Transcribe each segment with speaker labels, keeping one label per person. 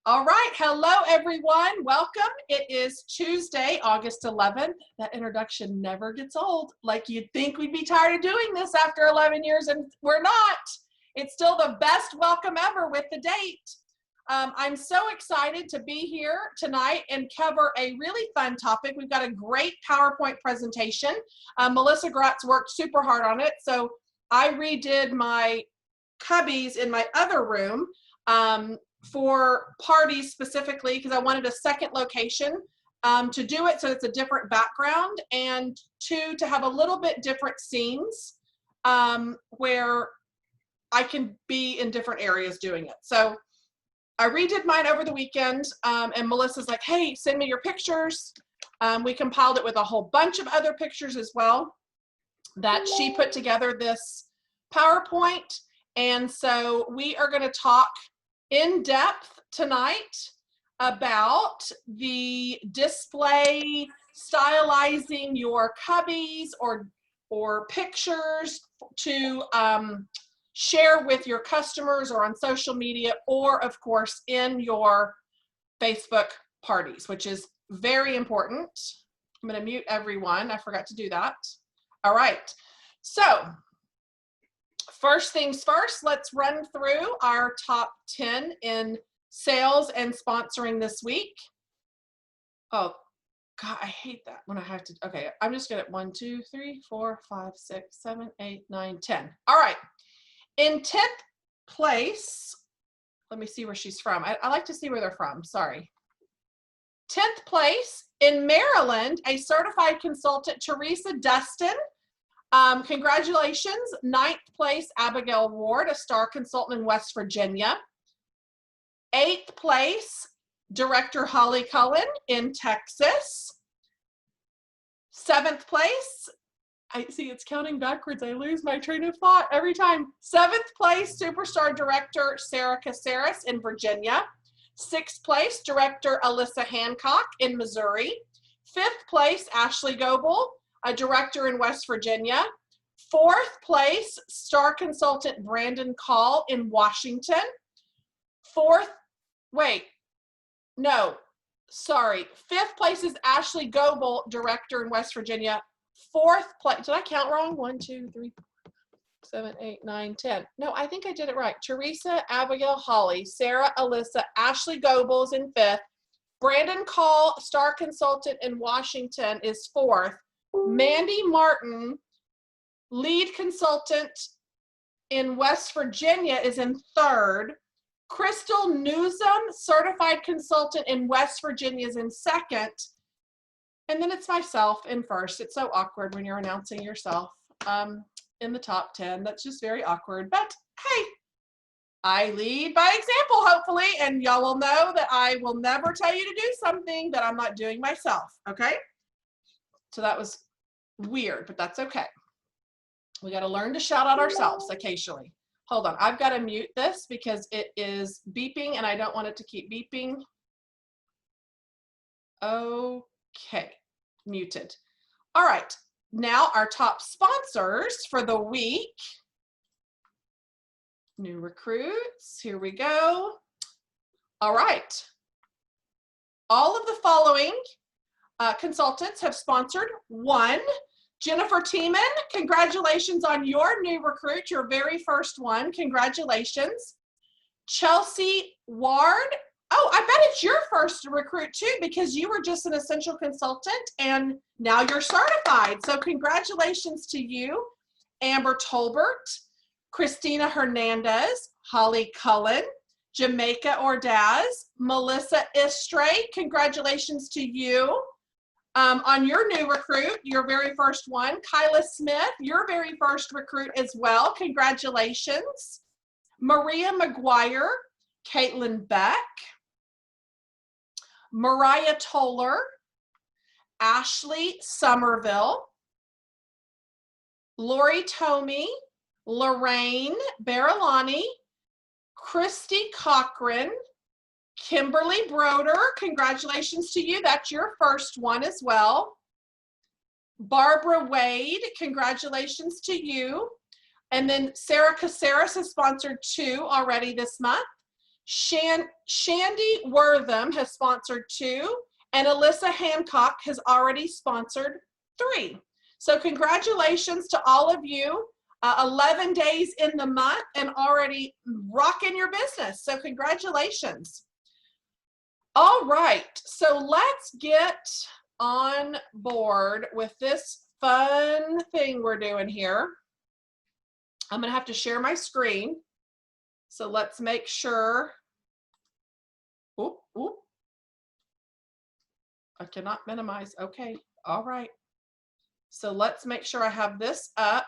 Speaker 1: All right. Hello, everyone. Welcome. It is Tuesday, August 11th. That introduction never gets old. Like you'd think we'd be tired of doing this after 11 years, and we're not. It's still the best welcome ever with the date. I'm so excited to be here tonight and cover a really fun topic. We've got a great PowerPoint presentation. Melissa Grotz worked super hard on it. So I redid my cubbies in my other room for parties specifically because I wanted a second location to do it so it's a different background, and two, to have a little bit different scenes where I can be in different areas doing it. So I redid mine over the weekend, and Melissa's like, hey, send me your pictures. We compiled it with a whole bunch of other pictures as well that she put together this PowerPoint. And so we are going to talk in depth tonight about the display, stylizing your cubbies or pictures to share with your customers or on social media, or of course in your Facebook parties, which is very important. I'm going to mute everyone. I forgot to do that. All right. So first things first, let's run through our top 10 in sales and sponsoring this week. Oh, God, I hate that when I have to. Okay, I'm just going to 1, 2, 3, 4, 5, 6, 7, 8, 9, 10. All right. In 10th place, let me see where she's from. I like to see where they're from. Sorry. 10th place in Maryland, a certified consultant, Teresa Dustin. Congratulations. 9th place, Abigail Ward, a star consultant in West Virginia. 8th place, Director Holly Cullen in Texas. 7th place, I see it's counting backwards. I lose my train of thought every time. 7th place, Superstar Director Sarah Caceres in Virginia. 6th place, Director Alyssa Hancock in Missouri. 5th place, Ashley Goebel, a director in West Virginia. 4th place, star consultant Brandon Call in Washington. 5th place is Ashley Goebel, director in West Virginia. 4th place, did I count wrong? 1, 2, 3, 4, 7, 8, 9, 10. No, I think I did it right. Teresa, Abigail, Holly, Sarah, Alyssa, Ashley Goebel's in 5th. Brandon Call, star consultant in Washington, is 4th. Mandy Martin, lead consultant in West Virginia, is in 3rd. Crystal Newsom, certified consultant in West Virginia, is in 2nd. And then it's myself in 1st. It's so awkward when you're announcing yourself in the top 10. That's just very awkward. But hey, I lead by example, hopefully, and y'all will know that I will never tell you to do something that I'm not doing myself, okay? So that was weird, but that's okay. We got to learn to shout out ourselves occasionally. Hold on, I've got to mute this because it is beeping and I don't want it to keep beeping. Okay, muted. All right, now our top sponsors for the week. New recruits, here we go. All right, all of the following consultants have sponsored. 1, Jennifer Tiemann, congratulations on your new recruit, your very first one. Congratulations. Chelsea Ward, oh, I bet it's your first recruit too, because you were just an essential consultant and now you're certified. So congratulations to you. Amber Tolbert, Christina Hernandez, Holly Cullen, Jamaica Ordaz, Melissa Istray, congratulations to you. On your new recruit, your very first one. Kyla Smith, your very first recruit as well. Congratulations. Maria McGuire, Caitlin Beck, Mariah Toller, Ashley Somerville, Lori Tomey, Lorraine Barilani, Christy Cochran, Kimberly Broder, congratulations to you. That's your first one as well. Barbara Wade, congratulations to you. And then Sarah Caceres has sponsored 2 already this month. Shandy Wortham has sponsored 2, and Alyssa Hancock has already sponsored 3. So congratulations to all of you. 11 days in the month and already rocking your business. So congratulations. All right, so let's get on board with this fun thing we're doing here. I'm gonna have to share my screen. So let's make sure. Oop, oop. I cannot minimize. Okay, all right. So let's make sure I have this up.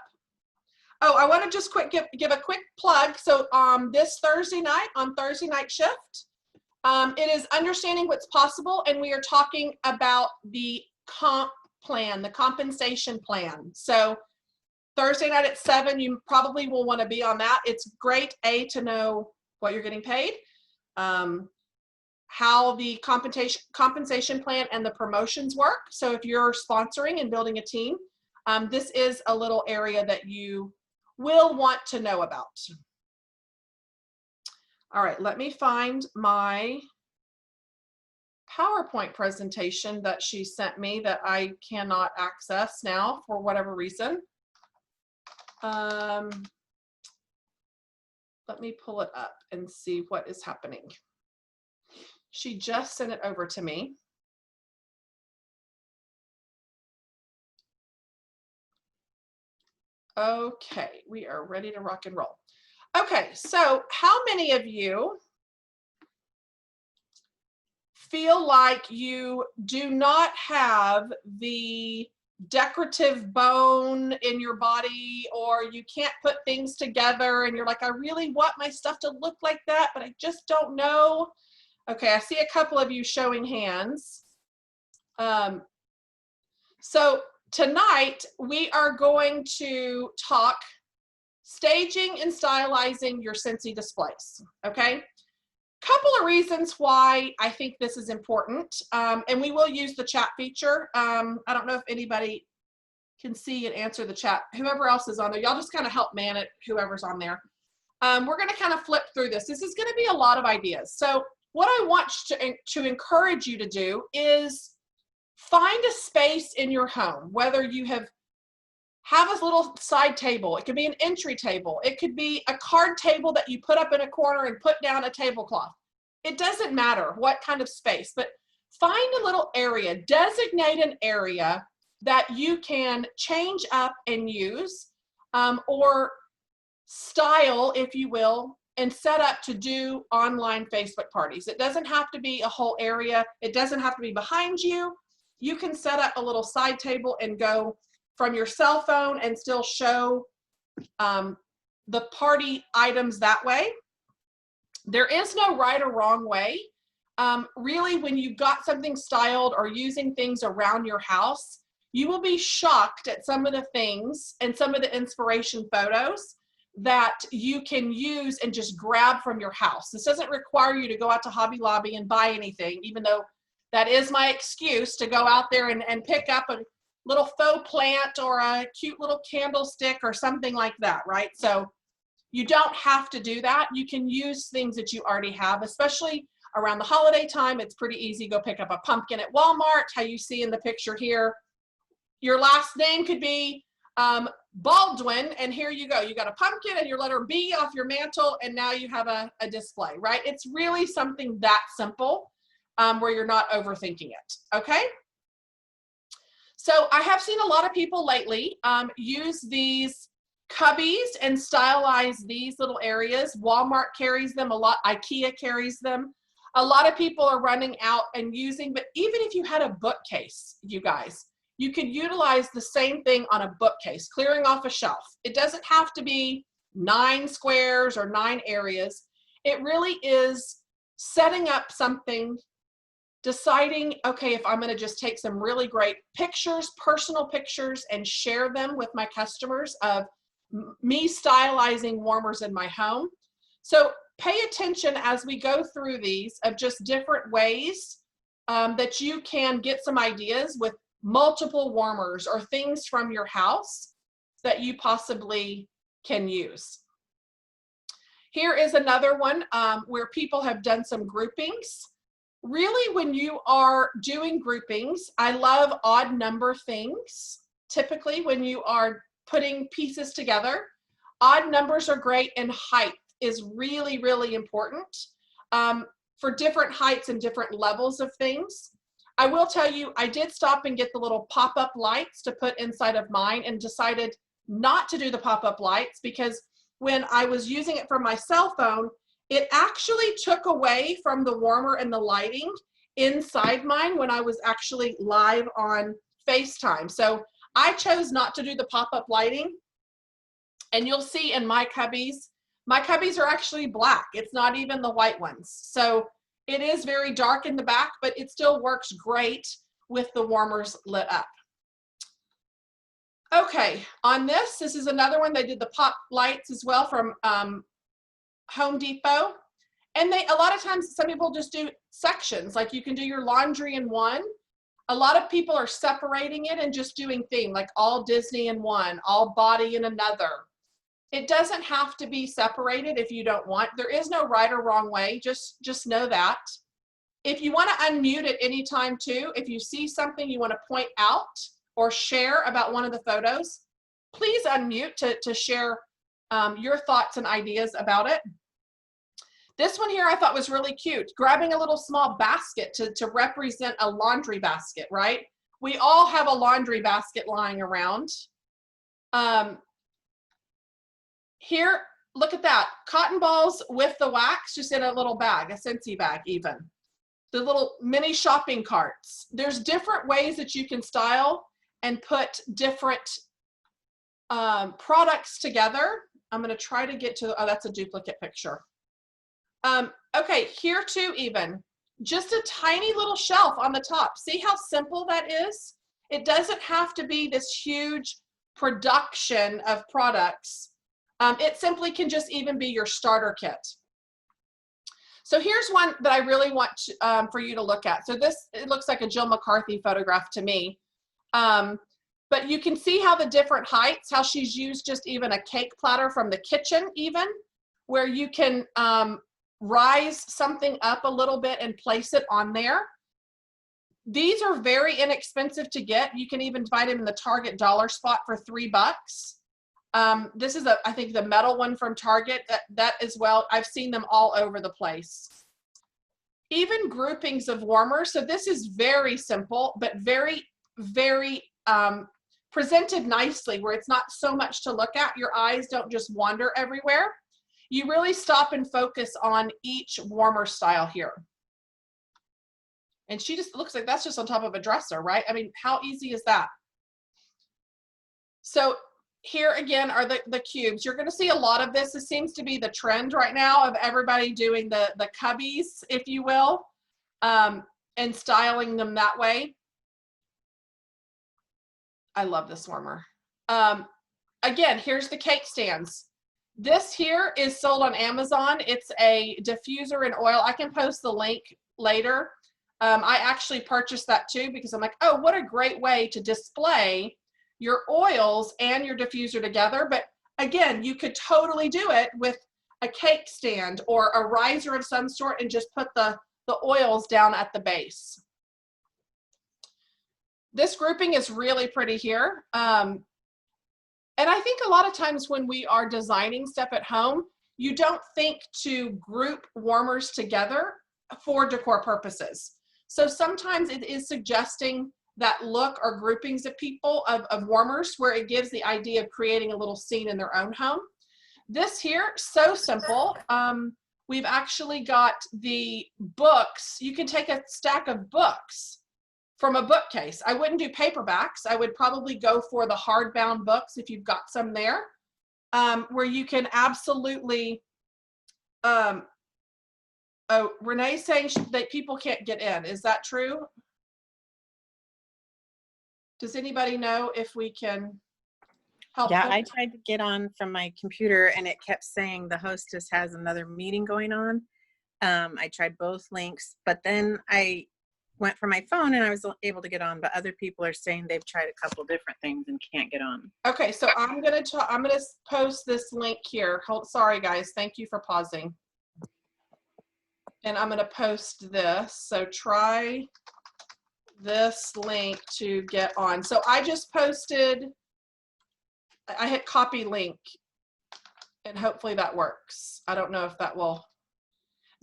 Speaker 1: Oh, I want to just give a quick plug. So this Thursday night, on Thursday night shift, it is Understanding What's Possible, and we are talking about the comp plan, the compensation plan. So Thursday night at 7, you probably will want to be on that. It's great, to know what you're getting paid, how the compensation plan and the promotions work. So if you're sponsoring and building a team, this is a little area that you will want to know about. All right, let me find my PowerPoint presentation that she sent me that I cannot access now for whatever reason. Let me pull it up and see what is happening. She just sent it over to me. Okay, we are ready to rock and roll. Okay, so how many of you feel like you do not have the decorative bone in your body, or you can't put things together and you're like, I really want my stuff to look like that, but I just don't know? Okay, I see a couple of you showing hands. So tonight we are going to talk staging and stylizing your Scentsy displays, okay? Couple of reasons why I think this is important, and we will use the chat feature. I don't know if anybody can see and answer the chat. Whoever else is on there, y'all just kind of help man it, whoever's on there. We're gonna kind of flip through this. This is gonna be a lot of ideas. So what I want to encourage you to do is find a space in your home, whether you have a little side table. It could be an entry table. It could be a card table that you put up in a corner and put down a tablecloth. It doesn't matter what kind of space, but find a little area, designate an area that you can change up and use, or style, if you will, and set up to do online Facebook parties. It doesn't have to be a whole area. It doesn't have to be behind you. You can set up a little side table and go from your cell phone and still show the party items that way. There is no right or wrong way. Really, when you've got something styled or using things around your house, you will be shocked at some of the things and some of the inspiration photos that you can use and just grab from your house. This doesn't require you to go out to Hobby Lobby and buy anything, even though that is my excuse to go out there and pick up a little faux plant or a cute little candlestick or something like that, right? So you don't have to do that. You can use things that you already have, especially around the holiday time. It's pretty easy. Go pick up a pumpkin at Walmart, how you see in the picture here. Your last name could be Baldwin, and here you go. You got a pumpkin and your letter B off your mantle, and now you have a display, right? It's really something that simple, where you're not overthinking it, okay? So I have seen a lot of people lately use these cubbies and stylize these little areas. Walmart carries them a lot. IKEA carries them. A lot of people are running out and using, but even if you had a bookcase, you guys, you could utilize the same thing on a bookcase, clearing off a shelf. It doesn't have to be 9 squares or 9 areas. It really is setting up something, deciding, okay, if I'm going to just take some really great pictures, personal pictures, and share them with my customers of me stylizing warmers in my home. So pay attention as we go through these of just different ways that you can get some ideas with multiple warmers or things from your house that you possibly can use. Here is another one where people have done some groupings. Really, when you are doing groupings, I love odd number things. Typically, when you are putting pieces together, odd numbers are great, and height is really, really important for different heights and different levels of things. I will tell you, I did stop and get the little pop-up lights to put inside of mine and decided not to do the pop-up lights because when I was using it for my cell phone, it actually took away from the warmer and the lighting inside mine when I was actually live on FaceTime. So I chose not to do the pop-up lighting. And you'll see in my cubbies are actually black. It's not even the white ones. So it is very dark in the back, but it still works great with the warmers lit up. Okay, on this is another one. They did the pop lights as well from Home Depot. And a lot of times, some people just do sections, like you can do your laundry in one. A lot of people are separating it and just doing theme, like all Disney in one, all body in another. It doesn't have to be separated if you don't want. There is no right or wrong way, just know that. If you want to unmute at any time too, if you see something you want to point out or share about one of the photos, please unmute to share your thoughts and ideas about it. This one here I thought was really cute, grabbing a little small basket to represent a laundry basket, right? We all have a laundry basket lying around. Here, look at that, cotton balls with the wax just in a little bag, a Scentsy bag even. The little mini shopping carts. There's different ways that you can style and put different products together. I'm gonna try to get to, oh, that's a duplicate picture. Okay, here too even, just a tiny little shelf on the top. See how simple that is? It doesn't have to be this huge production of products. It simply can just even be your starter kit. So here's one that I really want for you to look at. So this, it looks like a Jill McCarthy photograph to me. But you can see how the different heights, how she's used just even a cake platter from the kitchen even, where you can rise something up a little bit and place it on there. These are very inexpensive to get. You can even find them in the Target dollar spot for $3. This is I think the metal one from Target, that as well. I've seen them all over the place. Even groupings of warmers. So this is very simple, but very, very presented nicely, where it's not so much to look at. Your eyes don't just wander everywhere. You really stop and focus on each warmer style here. And she just looks like that's just on top of a dresser, right? I mean, how easy is that? So here again are the cubes. You're going to see a lot of this. This seems to be the trend right now of everybody doing the cubbies, if you will, and styling them that way. I love this warmer. Again, here's the cake stands. This here is sold on Amazon. It's a diffuser in oil. I can post the link later. I actually purchased that too because I'm like, oh, what a great way to display your oils and your diffuser together. But again, you could totally do it with a cake stand or a riser of some sort and just put the oils down at the base. This grouping is really pretty here. And I think a lot of times when we are designing stuff at home, you don't think to group warmers together for decor purposes. So sometimes it is suggesting that look or groupings of people, of warmers, where it gives the idea of creating a little scene in their own home. This here, so simple. We've actually got the books. You can take a stack of books from a bookcase. I wouldn't do paperbacks. I would probably go for the hardbound books if you've got some there, where you can absolutely, oh, Renee's saying that people can't get in. Is that true? Does anybody know if we can help
Speaker 2: Yeah,
Speaker 1: them?
Speaker 2: I tried to get on from my computer and it kept saying the hostess has another meeting going on. I tried both links, but then went for my phone and I was able to get on, but other people are saying they've tried a couple different things and can't get on.
Speaker 1: Okay, so I'm gonna post this link here. Sorry guys, thank you for pausing. And I'm gonna post this. So try this link to get on. So I just posted, I hit copy link, and hopefully that works. I don't know if that will.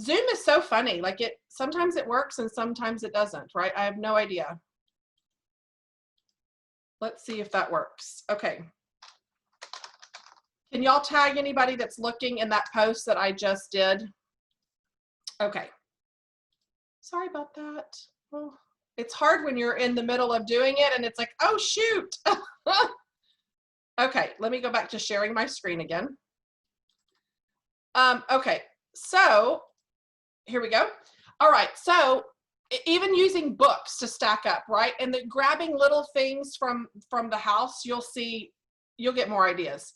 Speaker 1: Zoom is so funny. Like sometimes it works and sometimes it doesn't, right? I have no idea. Let's see if that works. Okay. Can y'all tag anybody that's looking in that post that I just did? Okay. Sorry about that. Oh, it's hard when you're in the middle of doing it and it's like, oh, shoot. Okay, let me go back to sharing my screen again. Okay, so here we go. All right, so even using books to stack up, right? And then grabbing little things from the house, you'll get more ideas.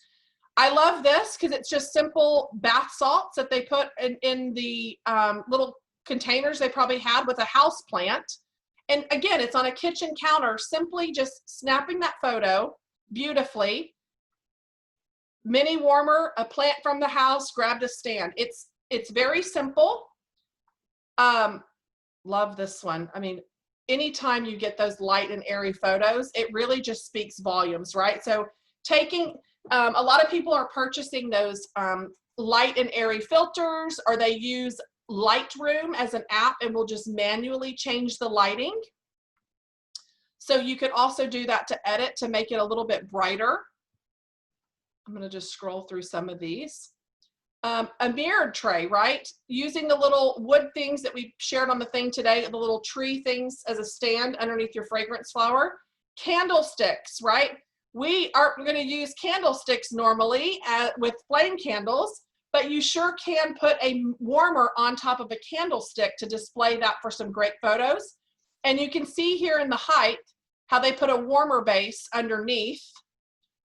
Speaker 1: I love this because it's just simple bath salts that they put in the little containers they probably have with a house plant. And again, it's on a kitchen counter, simply just snapping that photo beautifully. Mini warmer, a plant from the house, grabbed a stand. It's very simple. Love this one. I mean, anytime you get those light and airy photos, it really just speaks volumes, right? So taking, a lot of people are purchasing those light and airy filters, or they use Lightroom as an app and will just manually change the lighting. So you could also do that to edit to make it a little bit brighter. I'm going to just scroll through some of these. A mirrored tray, right? Using the little wood things that we shared on the thing today, the little tree things as a stand underneath your fragrance flower. Candlesticks, right? We aren't going to use candlesticks normally with flame candles, but you sure can put a warmer on top of a candlestick to display that for some great photos. And you can see here in the height how they put a warmer base underneath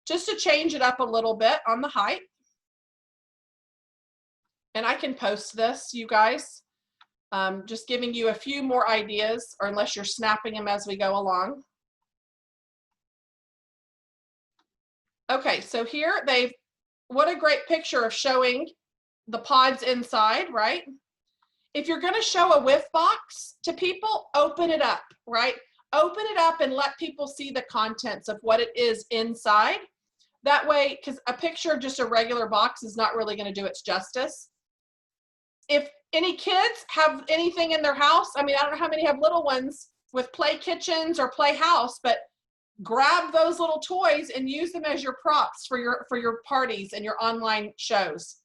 Speaker 1: just to change it up a little bit on the height. And I can post this, you guys, just giving you a few more ideas, or unless you're snapping them as we go along. Okay, so here what a great picture of showing the pods inside, right? If you're gonna show a whiff box to people, open it up, right? Open it up and let people see the contents of what it is inside. That way, because a picture of just a regular box is not really gonna do its justice. If any kids have anything in their house, I mean, I don't know how many have little ones with play kitchens or play house, but grab those little toys and use them as your props for your parties and your online shows.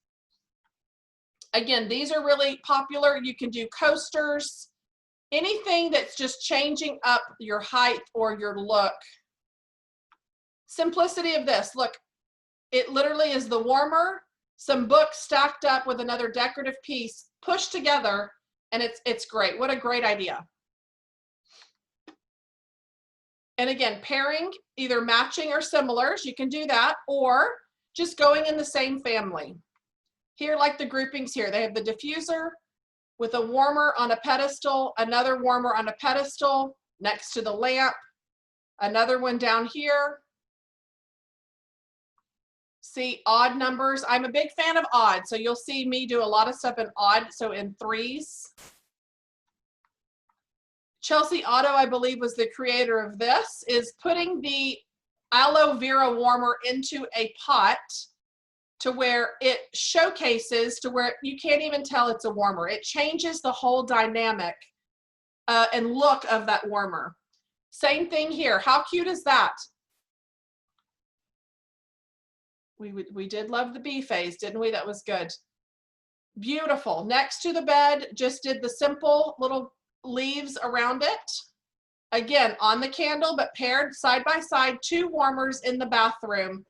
Speaker 1: Again, these are really popular. You can do coasters, anything that's just changing up your height or your look. Simplicity of this, look, it literally is the warmer, some books stacked up with another decorative piece pushed together, and it's great. What a great idea. And again, pairing, either matching or similars, you can do that, or just going in the same family. Here, like the groupings here, they have the diffuser with a warmer on a pedestal, another warmer on a pedestal next to the lamp, another one down here. See odd numbers. I'm a big fan of odd, so you'll see me do a lot of stuff in odd, so in threes. Chelsea Otto, I believe, was the creator of this, is putting the aloe vera warmer into a pot to where it showcases to where you can't even tell it's a warmer. It changes the whole dynamic and look of that warmer. Same thing here. How cute is that? We did love the bee phase, didn't we? That was good. Beautiful. Next to the bed, just did the simple little leaves around it. Again, on the candle, but paired side by side, two warmers in the bathroom.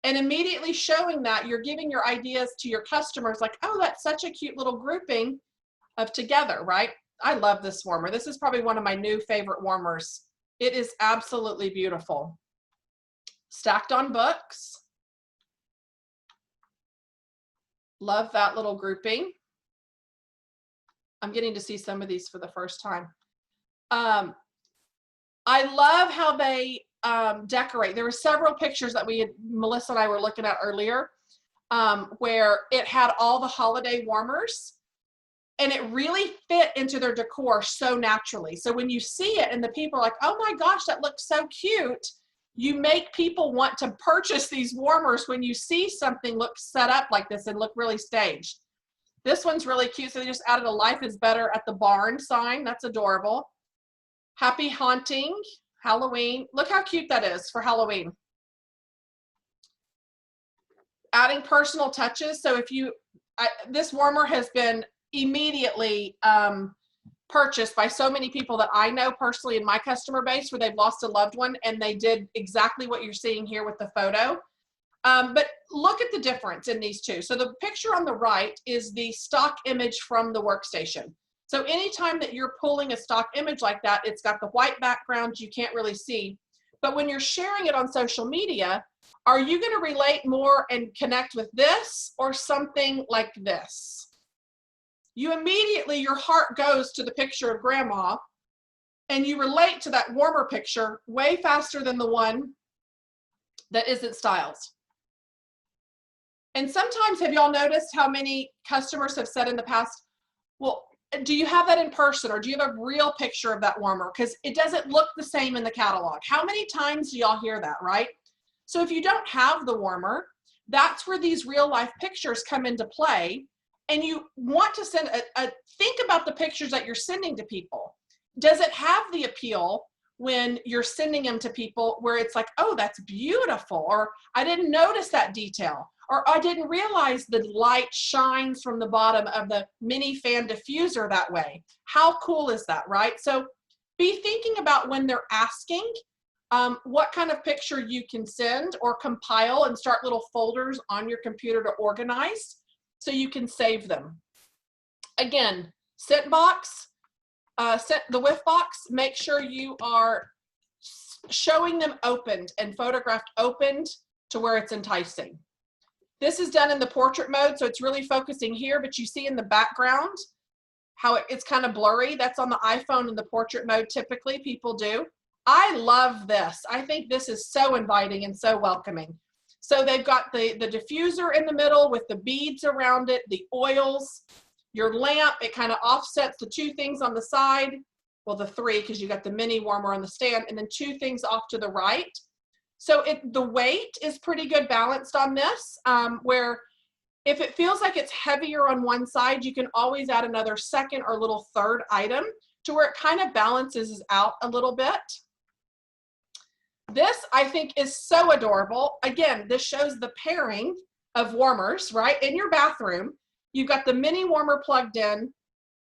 Speaker 1: And immediately showing that, you're giving your ideas to your customers like, oh, that's such a cute little grouping of together, right? I love this warmer. This is probably one of my new favorite warmers. It is absolutely beautiful. Stacked on books. Love that little grouping. I'm getting to see some of these for the first time. Um, I love how they decorate. There were several pictures that Melissa and I were looking at earlier, where it had all the holiday warmers, and it really fit into their decor so naturally. So when you see it and the people are like, oh my gosh, that looks so cute, you make people want to purchase these warmers when you see something look set up like this and look really staged. This one's really cute. So they just added a "Life is Better at the Barn" sign. That's adorable. Happy Haunting, Halloween. Look how cute that is for Halloween. Adding personal touches. So if this warmer has been immediately purchased by so many people that I know personally in my customer base, where they've lost a loved one and they did exactly what you're seeing here with the photo. But look at the difference in these two. So the picture on the right is the stock image from the workstation. So anytime that you're pulling a stock image like that, it's got the white background, you can't really see. But when you're sharing it on social media, are you going to relate more and connect with this or something like this? You immediately, your heart goes to the picture of grandma, and you relate to that warmer picture way faster than the one that isn't styled. And sometimes, have y'all noticed how many customers have said in the past, well, do you have that in person, or do you have a real picture of that warmer? Because it doesn't look the same in the catalog. How many times do y'all hear that, right? So if you don't have the warmer, that's where these real life pictures come into play. And you want to send think about the pictures that you're sending to people. Does it have the appeal when you're sending them to people where it's like, oh, that's beautiful, or I didn't notice that detail, or I didn't realize the light shines from the bottom of the mini fan diffuser that way. How cool is that, right? So be thinking about when they're asking what kind of picture you can send or compile and start little folders on your computer to organize so you can save them. Again, scent box, the whiff box, make sure you are showing them opened and photographed opened to where it's enticing. This is done in the portrait mode, so it's really focusing here, but you see in the background how it's kind of blurry. That's on the iPhone in the portrait mode, typically people do. I love this. I think this is so inviting and so welcoming. So they've got the diffuser in the middle with the beads around it, the oils, your lamp, it kind of offsets the two things on the side. Well, the three, because you got the mini warmer on the stand, and then two things off to the right. So the weight is pretty good balanced on this, where if it feels like it's heavier on one side, you can always add another second or little third item to where it kind of balances out a little bit. This, I think, is so adorable. Again, this shows the pairing of warmers, right? In your bathroom, you've got the mini warmer plugged in.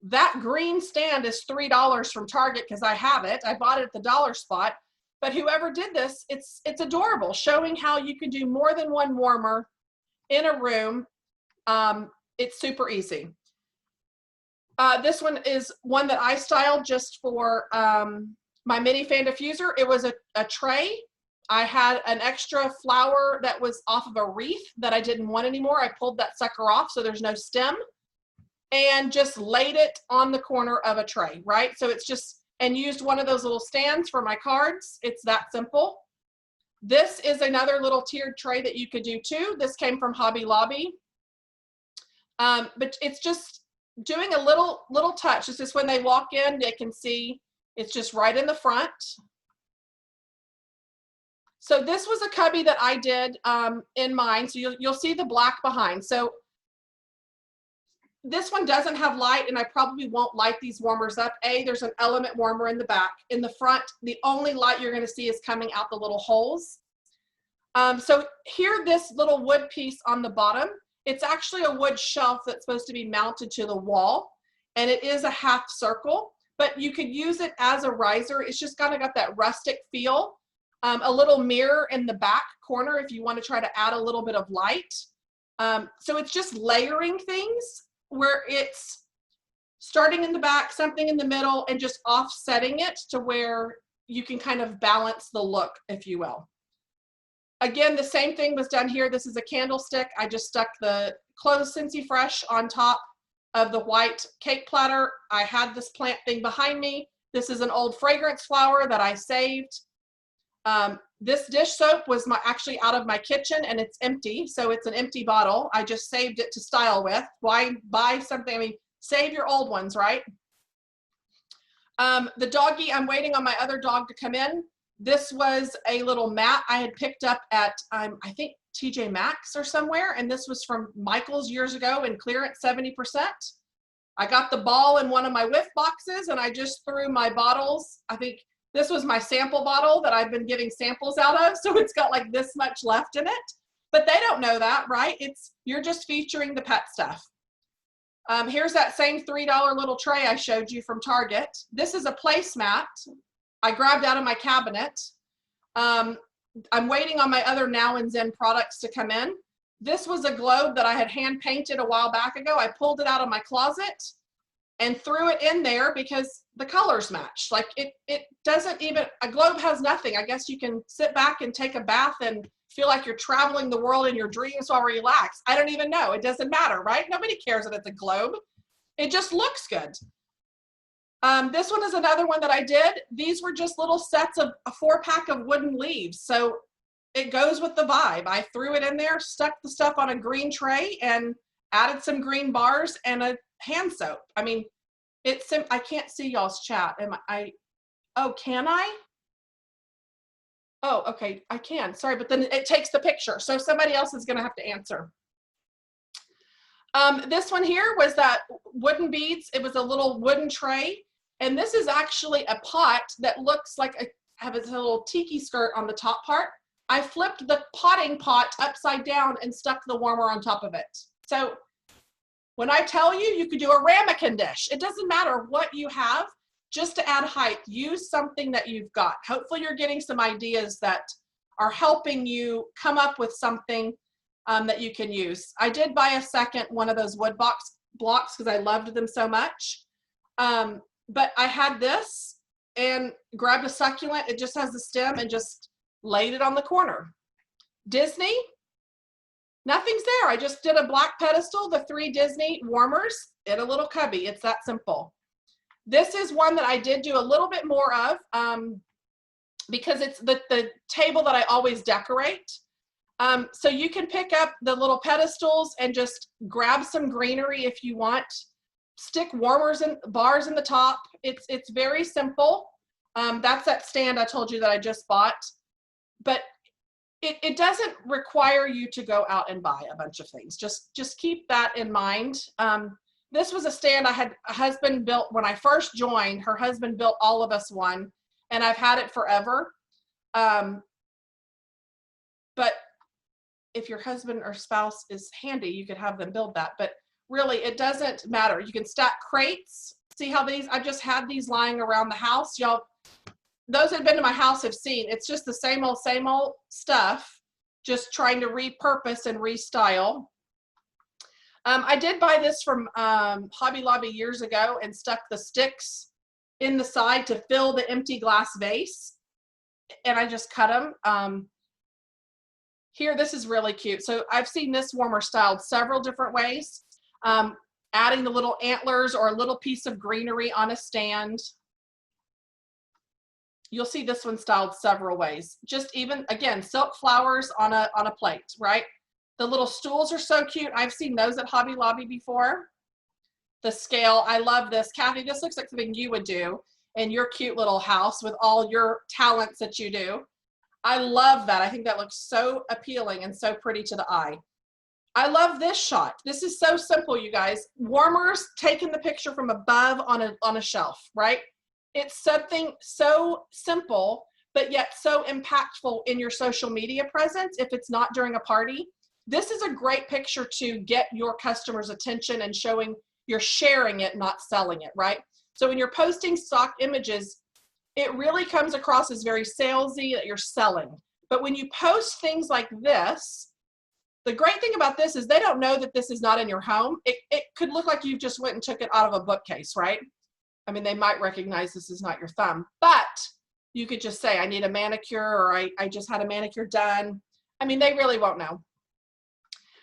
Speaker 1: That green stand is $3 from Target because I have it. I bought it at the dollar spot. But whoever did this, it's adorable, showing how you can do more than one warmer in a room. It's super easy. This one is one that I styled just for my mini fan diffuser. It was a tray. I had an extra flower that was off of a wreath that I didn't want anymore. I pulled that sucker off so there's no stem, and just laid it on the corner of a tray, right? So it's just, and used one of those little stands for my cards. It's that simple. This is another little tiered tray that you could do too. This came from Hobby Lobby. But it's just doing a little touch. It's just when they walk in, they can see it's just right in the front. So this was a cubby that I did in mine. So you'll see the black behind. So this one doesn't have light, and I probably won't light these warmers up. There's an element warmer in the back. In the front, the only light you're going to see is coming out the little holes. So here, this little wood piece on the bottom, it's actually a wood shelf that's supposed to be mounted to the wall, and it is a half circle, but you could use it as a riser. It's just kind of got that rustic feel. A little mirror in the back corner if you want to try to add a little bit of light. So it's just layering things where it's starting in the back, something in the middle, and just offsetting it to where you can kind of balance the look, if you will. Again, the same thing was done here. This is a candlestick. I just stuck the closed Scentsy Fresh on top of the white cake platter. I had this plant thing behind me. This is an old fragrance flower that I saved. This dish soap was actually out of my kitchen and it's empty. So it's an empty bottle. I just saved it to style with. Why buy something? I mean, save your old ones, right? The doggy, I'm waiting on my other dog to come in. This was a little mat I had picked up at, I think, TJ Maxx or somewhere. And this was from Michael's years ago in clearance, 70%. I got the ball in one of my whiff boxes and I just threw my bottles. I think this was my sample bottle that I've been giving samples out of. So it's got like this much left in it, but they don't know that, right? You're just featuring the pet stuff. Here's that same $3 little tray I showed you from Target. This is a placemat I grabbed out of my cabinet. I'm waiting on my other Now and Zen products to come in. This was a globe that I had hand painted a while back ago. I pulled it out of my closet and threw it in there because the colors match. Like it doesn't even, a globe has nothing. I guess you can sit back and take a bath and feel like you're traveling the world in your dreams while relaxed. I don't even know. It doesn't matter, right? Nobody cares that it's a globe. It just looks good. This one is another one that I did. These were just little sets of a 4-pack of wooden leaves. So it goes with the vibe. I threw it in there, stuck the stuff on a green tray and added some green bars and a hand soap. I mean, I can't see y'all's chat. Oh, can I? Oh, okay, I can. Sorry, but then it takes the picture. So somebody else is gonna have to answer. This one here was that wooden beads. It was a little wooden tray. And this is actually a pot that looks like has a little tiki skirt on the top part. I flipped the potting pot upside down and stuck the warmer on top of it. So when I tell you, you could do a ramekin dish. It doesn't matter what you have, just to add height, use something that you've got. Hopefully you're getting some ideas that are helping you come up with something that you can use. I did buy a second one of those wood blocks because I loved them so much. But I had this and grabbed a succulent. It just has the stem and just laid it on the corner. Disney, nothing's there. I just did a black pedestal, the 3 Disney warmers in a little cubby. It's that simple. This is one that I did do a little bit more of because it's the table that I always decorate. So you can pick up the little pedestals and just grab some greenery if you want. Stick warmers and bars in the top. It's very simple. That's that stand I told you that I just bought. But it doesn't require you to go out and buy a bunch of things. Just keep that in mind. This was a stand I had a husband built when I first joined. Her husband built all of us one, and I've had it forever. But if your husband or spouse is handy, you could have them build that. But really, it doesn't matter. You can stack crates. See how I just had these lying around the house. Y'all, those that have been to my house have seen, it's just the same old stuff, just trying to repurpose and restyle. I did buy this from Hobby Lobby years ago and stuck the sticks in the side to fill the empty glass vase. And I just cut them. Here, this is really cute. So I've seen this warmer styled several different ways. Adding the little antlers or a little piece of greenery on a stand. You'll see this one styled several ways. Just even, again, silk flowers on a plate, right? The little stools are so cute. I've seen those at Hobby Lobby before. The scale, I love this. Kathy, this looks like something you would do in your cute little house with all your talents that you do. I love that. I think that looks so appealing and so pretty to the eye. I love this shot. This is so simple, you guys. Warmers taking the picture from above on a shelf, right? It's something so simple, but yet so impactful in your social media presence if it's not during a party. This is a great picture to get your customers' attention and showing you're sharing it, not selling it, right? So when you're posting stock images, it really comes across as very salesy that you're selling. But when you post things like this, the great thing about this is they don't know that this is not in your home. It could look like you just went and took it out of a bookcase, right? I mean, they might recognize this is not your thumb, but you could just say, I need a manicure, or I just had a manicure done. I mean, they really won't know.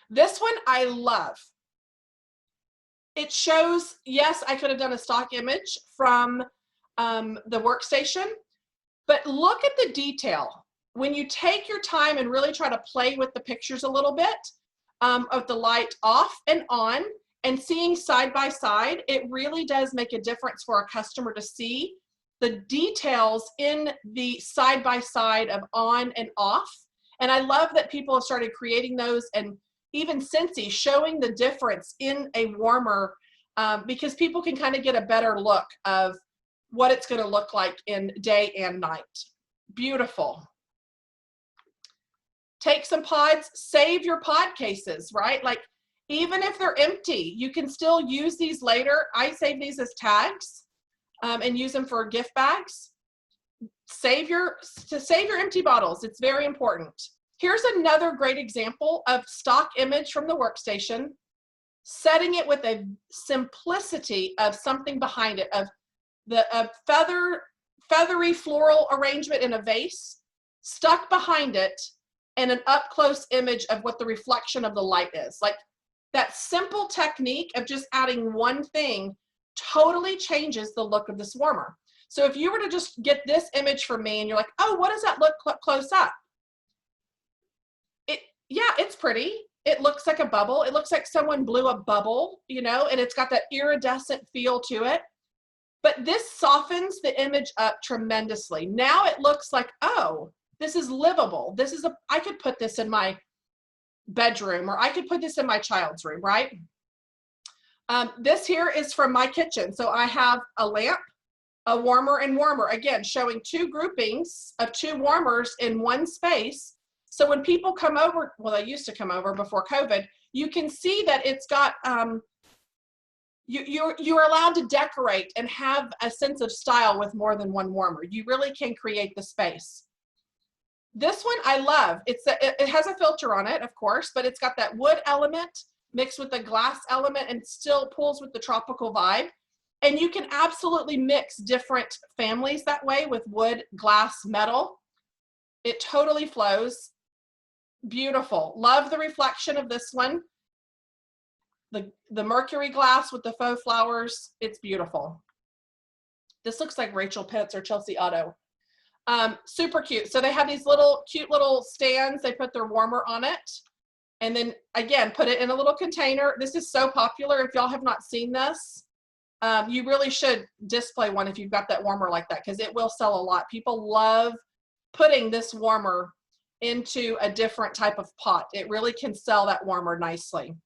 Speaker 1: This one I love. It shows, yes, I could have done a stock image from the workstation, but look at the detail. When you take your time and really try to play with the pictures a little bit, of the light off and on and seeing side by side, it really does make a difference for a customer to see the details in the side by side of on and off. And I love that people have started creating those, and even Scentsy showing the difference in a warmer, because people can kind of get a better look of what it's going to look like in day and night. Beautiful. Take some pods, save your pod cases, right? Like, even if they're empty, you can still use these later. I save these as tags and use them for gift bags. Save your empty bottles. It's very important. Here's another great example of stock image from the workstation, setting it with a simplicity of something behind it, of a feathery floral arrangement in a vase, stuck behind it, and an up-close image of what the reflection of the light is. Like, that simple technique of just adding one thing totally changes the look of this warmer. So if you were to just get this image from me and you're like, oh, what does that look close up? Yeah, it's pretty. It looks like a bubble. It looks like someone blew a bubble, you know, and it's got that iridescent feel to it. But this softens the image up tremendously. Now it looks like, oh, this is livable. I could put this in my bedroom, or I could put this in my child's room, right? This here is from my kitchen. So I have a lamp, a warmer and warmer, again, showing two groupings of two warmers in one space. So when people come over, well, they used to come over before COVID, you can see that it's got, you're allowed to decorate and have a sense of style with more than one warmer. You really can create the space. This one I love. It has a filter on it, of course, but it's got that wood element mixed with the glass element and still pulls with the tropical vibe. And you can absolutely mix different families that way with wood, glass, metal. It totally flows. Beautiful. Love the reflection of this one. The mercury glass with the faux flowers. It's beautiful. This looks like Rachel Pitts or Chelsea Otto. Super cute. So they have these cute little stands. They put their warmer on it. And then again, put it in a little container. This is so popular. If y'all have not seen this, you really should display one if you've got that warmer like that, because it will sell a lot. People love putting this warmer into a different type of pot. It really can sell that warmer nicely.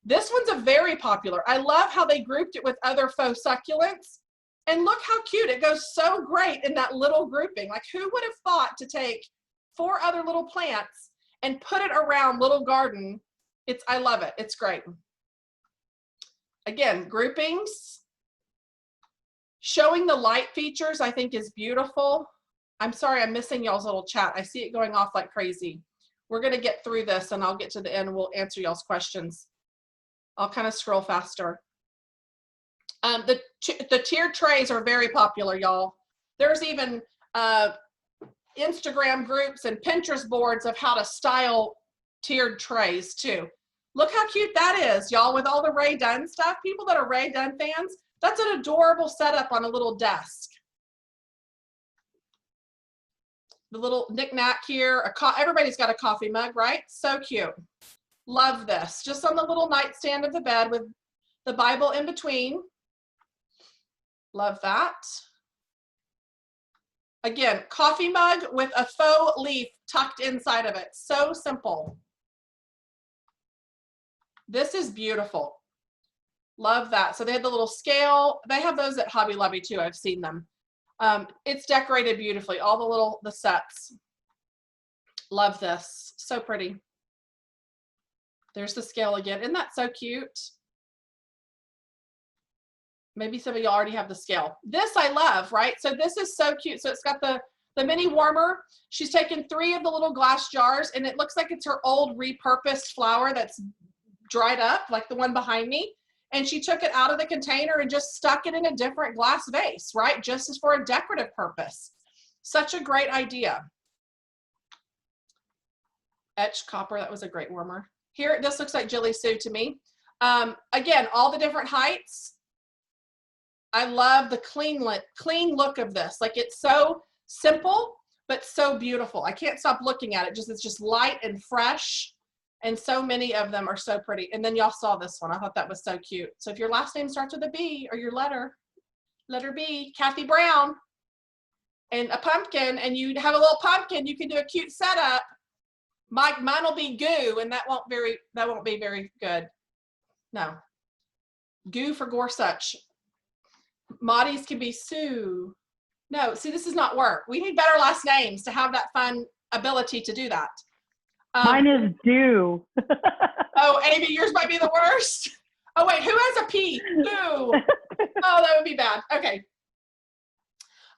Speaker 1: This one's a very popular. I love how they grouped it with other faux succulents. And look how cute. It goes so great in that little grouping. Like, who would have thought to take 4 other little plants and put it around little garden? I love it. It's great. Again, groupings. Showing the light features, I think, is beautiful. I'm sorry, I'm missing y'all's little chat. I see it going off like crazy. We're going to get through this and I'll get to the end and we'll answer y'all's questions. I'll kind of scroll faster. The tiered trays are very popular, y'all. There's even Instagram groups and Pinterest boards of how to style tiered trays too. Look how cute that is, y'all, with all the Ray Dunn stuff. People that are Ray Dunn fans, that's an adorable setup on a little desk. The little knick-knack here. Everybody's got a coffee mug, right? So cute. Love this. Just on the little nightstand of the bed with the Bible in between. Love that. Again, coffee mug with a faux leaf tucked inside of it. So simple. This is beautiful. Love that. So they had the little scale. They have those at Hobby Lobby too. I've seen them. It's decorated beautifully. All the sets. Love this. So pretty. There's the scale again. Isn't that so cute? Maybe some of y'all already have the scale. This I love, right? So this is so cute. So it's got the mini warmer. She's taken 3 of the little glass jars and it looks like it's her old repurposed flower that's dried up, like the one behind me. And she took it out of the container and just stuck it in a different glass vase, right? Just as for a decorative purpose. Such a great idea. Etched copper, that was a great warmer. Here, this looks like Jilly Sue to me. Again, all the different heights. I love the clean look of this. Like, it's so simple, but so beautiful. I can't stop looking at it. It's just light and fresh. And so many of them are so pretty. And then y'all saw this one. I thought that was so cute. So if your last name starts with a B, or your letter B, Kathy Brown, and a pumpkin, and you have a little pumpkin, you can do a cute setup. Mine will be goo, and that won't be very good. No. Goo for Gorsuch. Maudie's can be Sue. No, see, this does not work. We need better last names to have that fun ability to do that.
Speaker 3: Mine is Dew.
Speaker 1: Oh, Amy, yours might be the worst. Oh, wait, who has a P? Who? Oh, that would be bad. Okay.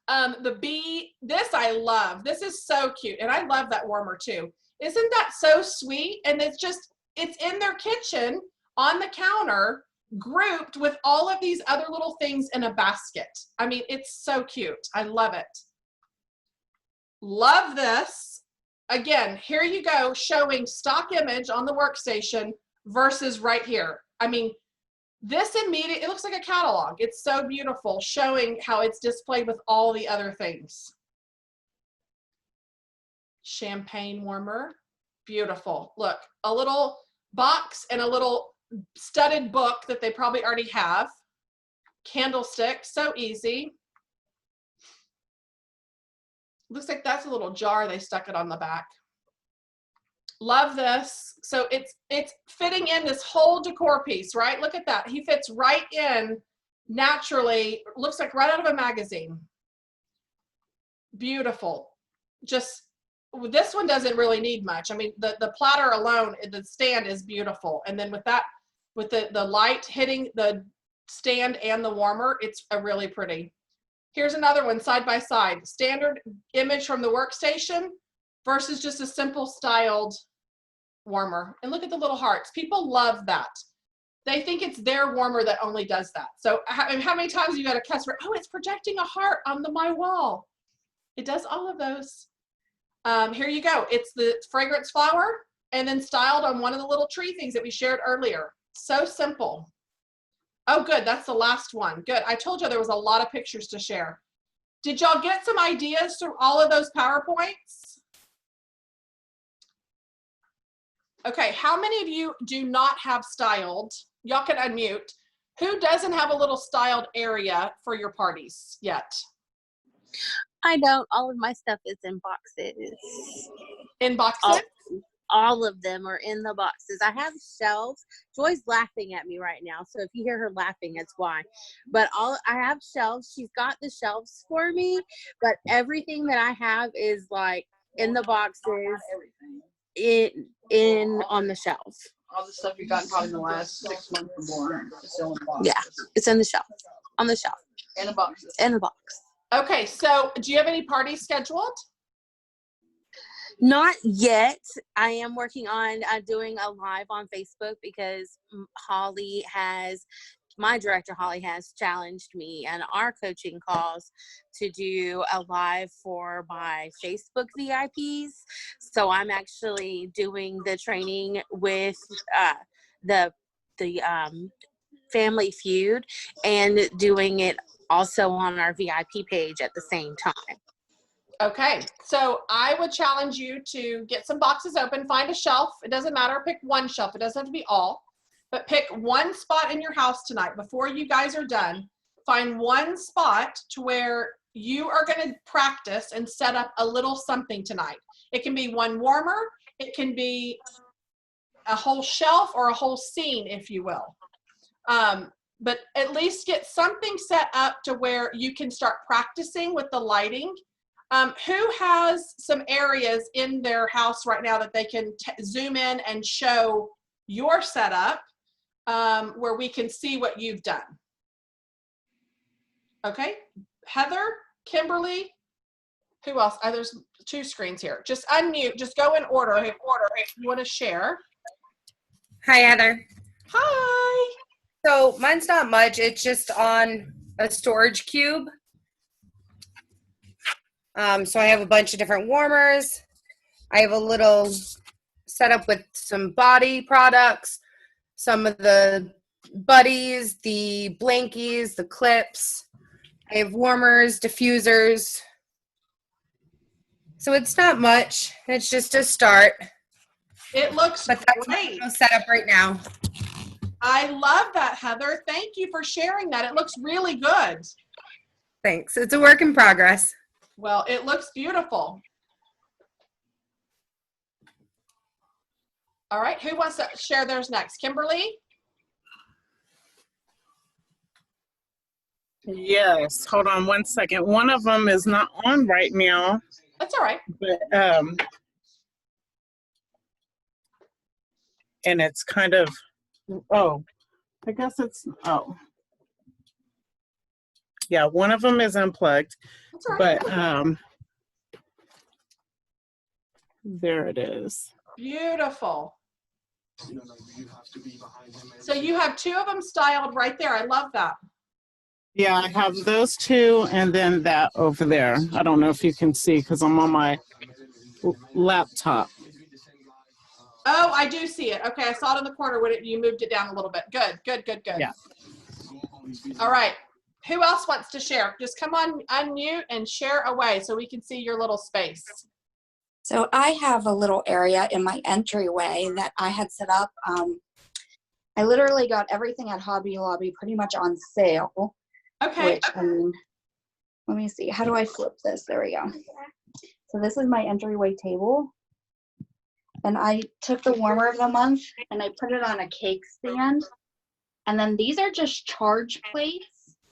Speaker 1: The B, this I love. This is so cute. And I love that warmer too. Isn't that so sweet? And it's in their kitchen on the counter, grouped with all of these other little things in a basket. I mean, it's so cute. I love it. Love this. Again, here you go, showing stock image on the workstation versus right here. I mean, this it looks like a catalog. It's so beautiful, showing how it's displayed with all the other things. Champagne warmer, beautiful. Look, a little box and a little studded book that they probably already have. Candlestick, so easy. Looks like that's a little jar they stuck it on the back. Love this. So it's fitting in this whole decor piece, right? Look at that. He fits right in naturally. Looks like right out of a magazine. Beautiful. Just, this one doesn't really need much. I mean, the platter alone, the stand is beautiful. And then with that, with the light hitting the stand and the warmer, it's a really pretty. Here's another one side by side. Standard image from the workstation versus just a simple styled warmer. And look at the little hearts. People love that. They think it's their warmer that only does that. So how many times have you got a customer, oh, it's projecting a heart on my wall. It does all of those. Here you go. It's the fragrance flower and then styled on one of the little tree things that we shared earlier. So simple. Oh, good. That's the last one. Good. I told you there was a lot of pictures to share. Did y'all get some ideas through all of those PowerPoints? Okay. How many of you do not have styled? Y'all can unmute. Who doesn't have a little styled area for your parties yet?
Speaker 4: I don't. All of my stuff is in boxes.
Speaker 1: In boxes?
Speaker 4: All of them are in the boxes. I have shelves. Joy's laughing at me right now, so if you hear her laughing, that's why. But I have shelves. She's got the shelves for me, but everything that I have is like in the boxes, in on the shelf.
Speaker 5: All the stuff you got probably in the last 6 months or more. It's still in the boxes.
Speaker 4: Yeah, it's in the shelf. On the shelf.
Speaker 5: In the boxes.
Speaker 4: In the box.
Speaker 1: Okay, so do you have any parties scheduled?
Speaker 4: Not yet. I am working on doing a live on Facebook because my director Holly has challenged me and our coaching calls to do a live for my Facebook VIPs. So I'm actually doing the training with the Family Feud and doing it also on our VIP page at the same time.
Speaker 1: Okay, so I would challenge you to get some boxes open, find a shelf. It doesn't matter, pick one shelf. It doesn't have to be all, but pick one spot in your house tonight before you guys are done. Find one spot to where you are going to practice and set up a little something tonight. It can be one warmer. It can be a whole shelf or a whole scene, if you will. But at least get something set up to where you can start practicing with the lighting. Who has some areas in their house right now that they can zoom in and show your setup where we can see what you've done? Okay, Heather, Kimberly, who else? Oh, there's 2 screens here. Just unmute, just go in order if you want to share.
Speaker 6: Hi, Heather.
Speaker 1: Hi.
Speaker 6: So mine's not much. It's just on a storage cube. So I have a bunch of different warmers. I have a little setup with some body products, some of the buddies, the blankies, the clips. I have warmers, diffusers. So it's not much. It's just a start.
Speaker 1: It looks
Speaker 6: But that's
Speaker 1: great.
Speaker 6: what's set up right now.
Speaker 1: I love that, Heather. Thank you for sharing that. It looks really good.
Speaker 6: Thanks. It's a work in progress.
Speaker 1: Well, it looks beautiful. All right, who wants to share theirs next? Kimberly?
Speaker 7: Yes, hold on one second. One of them is not on right now,
Speaker 1: That's all right.
Speaker 7: but and it's kind of, oh, I guess it's, oh. Yeah, one of them is unplugged,
Speaker 1: That's all right.
Speaker 7: but there it is.
Speaker 1: Beautiful. So you have two of them styled right there. I love that.
Speaker 7: Yeah, I have those two and then that over there. I don't know if you can see because I'm on my laptop.
Speaker 1: Oh, I do see it. Okay, I saw it in the corner when you moved it down a little bit. Good, good, good, good.
Speaker 7: Yeah.
Speaker 1: All right. Who else wants to share? Just come on, unmute and share away so we can see your little space.
Speaker 8: So I have a little area in my entryway that I had set up. I literally got everything at Hobby Lobby pretty much on sale.
Speaker 1: Okay.
Speaker 8: Which, I mean, let me see. How do I flip this? There we go. So this is my entryway table. And I took the warmer of the month and I put it on a cake stand. And then these are just charge plates.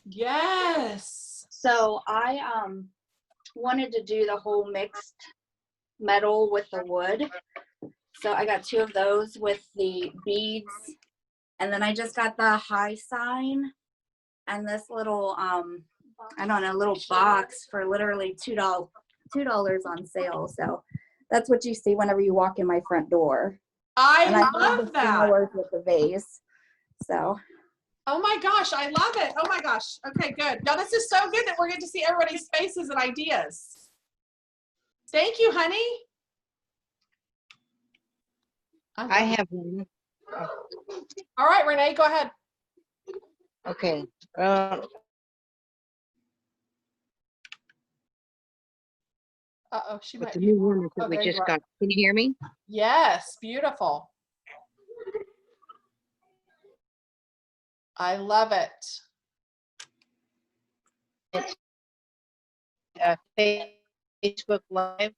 Speaker 1: Yes.
Speaker 8: So I wanted to do the whole mixed metal with the wood. So I got two of those with the beads. And then I just got the high sign and this little, I don't know, little box for literally $2 on sale. So that's what you see whenever you walk in my front door. And
Speaker 1: I
Speaker 8: love
Speaker 1: love
Speaker 8: the
Speaker 1: that.
Speaker 8: flowers with the vase. So.
Speaker 1: Oh my gosh, I love it. Oh my gosh. Okay, good. Now this is so good that we're getting to see everybody's faces and ideas. Thank you, honey.
Speaker 9: I have one.
Speaker 1: All right, Renee, go ahead.
Speaker 9: Okay.
Speaker 1: Uh-oh, she
Speaker 9: With
Speaker 1: might
Speaker 9: the
Speaker 1: be.
Speaker 9: new warmers that
Speaker 1: Oh,
Speaker 9: we
Speaker 1: there you
Speaker 9: just
Speaker 1: are.
Speaker 9: got. Can you hear me?
Speaker 1: Yes, beautiful. I love it.
Speaker 9: Facebook Live,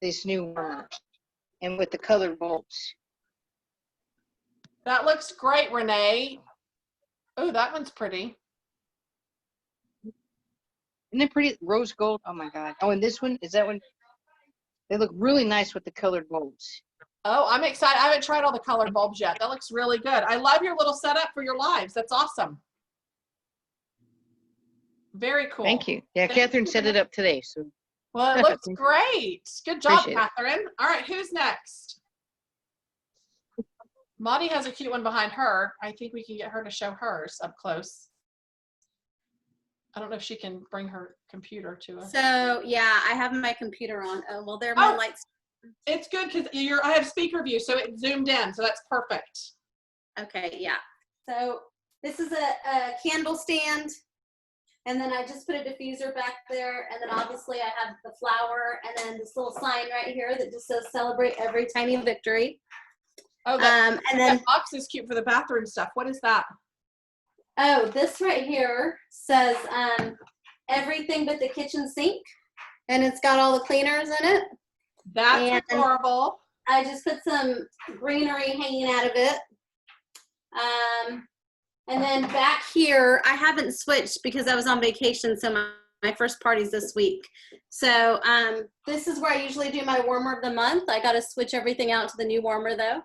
Speaker 9: this new warmer, and with the colored bulbs.
Speaker 1: That looks great, Renee. Oh, that one's pretty.
Speaker 9: Isn't it pretty? Rose gold. Oh my God. Oh, and this one, is that one? They look really nice with the colored bulbs.
Speaker 1: Oh, I'm excited. I haven't tried all the colored bulbs yet. That looks really good. I love your little setup for your lives. That's awesome. Very cool.
Speaker 9: Thank you. Yeah, Catherine set it up today. So.
Speaker 1: Well, it looks
Speaker 9: Thank you.
Speaker 1: great. Good job,
Speaker 9: Appreciate it.
Speaker 1: Catherine. All right, who's next? Maudie has a cute one behind her. I think we can get her to show hers up close. I don't know if she can bring her computer to us.
Speaker 10: So yeah, I have my computer on. Oh, well, there my lights.
Speaker 1: It's good because I have speaker view, so it zoomed in, so that's perfect.
Speaker 10: Okay, yeah. So this is a candle stand, and then I just put a diffuser back there, and then obviously I have the flower, and then this little sign right here that just says "Celebrate every tiny victory."
Speaker 1: Oh, and then
Speaker 10: that
Speaker 1: box is cute for the bathroom stuff. What is that?
Speaker 10: Oh, this right here says everything but the kitchen sink, and it's got all the cleaners in it.
Speaker 1: That's adorable.
Speaker 10: I just put some greenery hanging out of it. And then back here, I haven't switched because I was on vacation, so my first party's this week. So this is where I usually do my warmer of the month. I got to switch everything out to the new warmer though.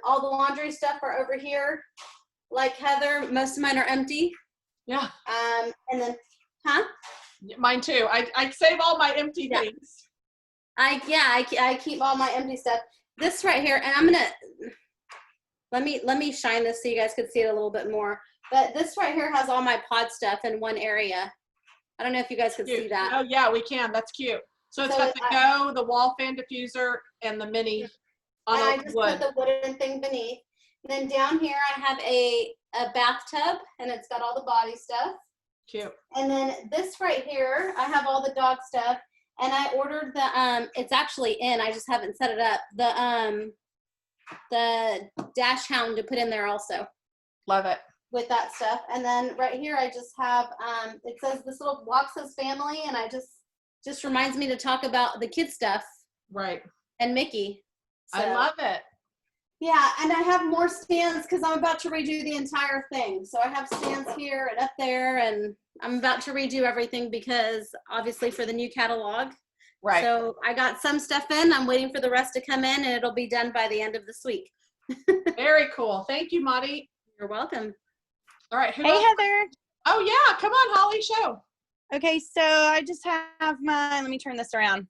Speaker 10: All the laundry stuff are over here. Like Heather, most of mine are empty.
Speaker 1: Yeah.
Speaker 10: And then, huh?
Speaker 1: Mine too. I save all my empty things.
Speaker 10: I keep all my empty stuff. This right here, and I'm gonna let me shine this so you guys could see it a little bit more. But this right here has all my pod stuff in one area. I don't know if you guys could see that.
Speaker 1: Oh yeah, we can. That's cute. So it's got the wall fan diffuser, and the mini on
Speaker 10: I just
Speaker 1: wood.
Speaker 10: put the wooden thing beneath. And then down here I have a bathtub, and it's got all the body stuff.
Speaker 1: Cute.
Speaker 10: And then this right here, I have all the dog stuff. And I ordered the, it's actually in, I just haven't set it up. The dash hound to put in there also.
Speaker 1: Love it.
Speaker 10: With that stuff. And then right here, I just have, it says this little box says family, and I just reminds me to talk about the kid stuff.
Speaker 1: Right.
Speaker 10: And Mickey. So,
Speaker 1: I love it.
Speaker 10: yeah, and I have more stands because I'm about to redo the entire thing. So I have stands here and up there, and I'm about to redo everything because obviously for the new catalog.
Speaker 1: Right.
Speaker 10: So I got some stuff in. I'm waiting for the rest to come in, and it'll be done by the end of this week.
Speaker 1: Very cool. Thank you, Monty.
Speaker 10: You're welcome.
Speaker 1: All right. Who
Speaker 11: Hey,
Speaker 1: else?
Speaker 11: Heather.
Speaker 1: Oh, yeah. Come on, Holly. Show.
Speaker 11: Okay, so I just have my, let me turn this around.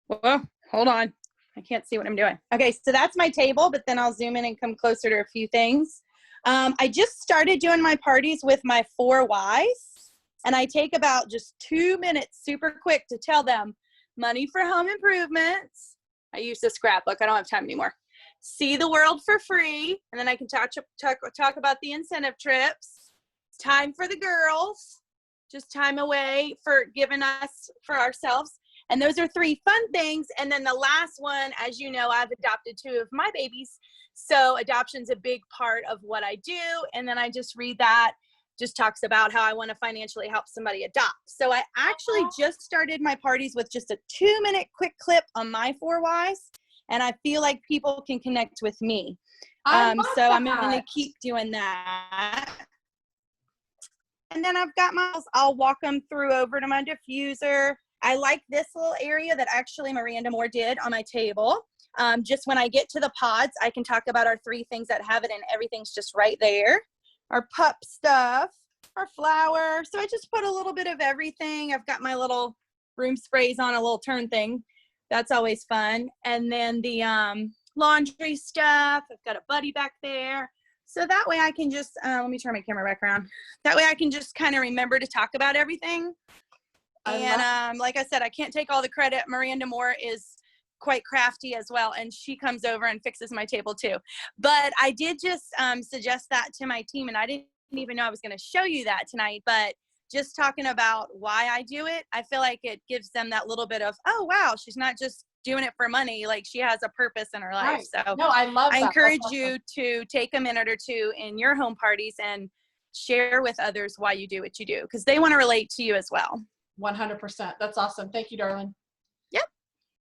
Speaker 11: Whoa, hold on. I can't see what I'm doing. Okay, so that's my table, but then I'll zoom in and come closer to a few things. I just started doing my parties with my 4 whys, and I take about just 2 minutes super quick to tell them money for home improvements. I use the scrapbook. I don't have time anymore. See the world for free, and then I can talk about the incentive trips. Time for the girls, just time away for giving us for ourselves. And those are 3 fun things. And then the last one, as you know, I've adopted 2 of my babies. So adoption's a big part of what I do. And then I just read that, just talks about how I want to financially help somebody adopt. So I actually just started my parties with just a 2-minute quick clip on my 4 whys. And I feel like people can connect with me. So I'm going to keep doing that. And then I've got I'll walk them through over to my diffuser. I like this little area that actually Miranda Moore did on my table. Just when I get to the pods, I can talk about our 3 things that have it, and everything's just right there. Our pup stuff, our flower. So I just put a little bit of everything. I've got my little room sprays on a little turn thing. That's always fun. And then the laundry stuff. I've got a buddy back there. So that way I can just, let me turn my camera back around. That way I can just kind of remember to talk about everything. And like I said, I can't take all the credit. Miranda Moore is quite crafty as well, and she comes over and fixes my table too. But I did just suggest that to my team, and I didn't even know I was going to show you that tonight. But just talking about why I do it, I feel like it gives them that little bit of, oh, wow, she's not just doing it for money. Like, she has a purpose in her life.
Speaker 1: Right.
Speaker 11: So
Speaker 1: no, I love that.
Speaker 11: I encourage
Speaker 1: That's
Speaker 11: you to take a minute or 2 in your home parties and share with others why you do what you do, because they want to relate to you as well.
Speaker 1: 100%. That's awesome. Thank you, darling.
Speaker 11: Yep.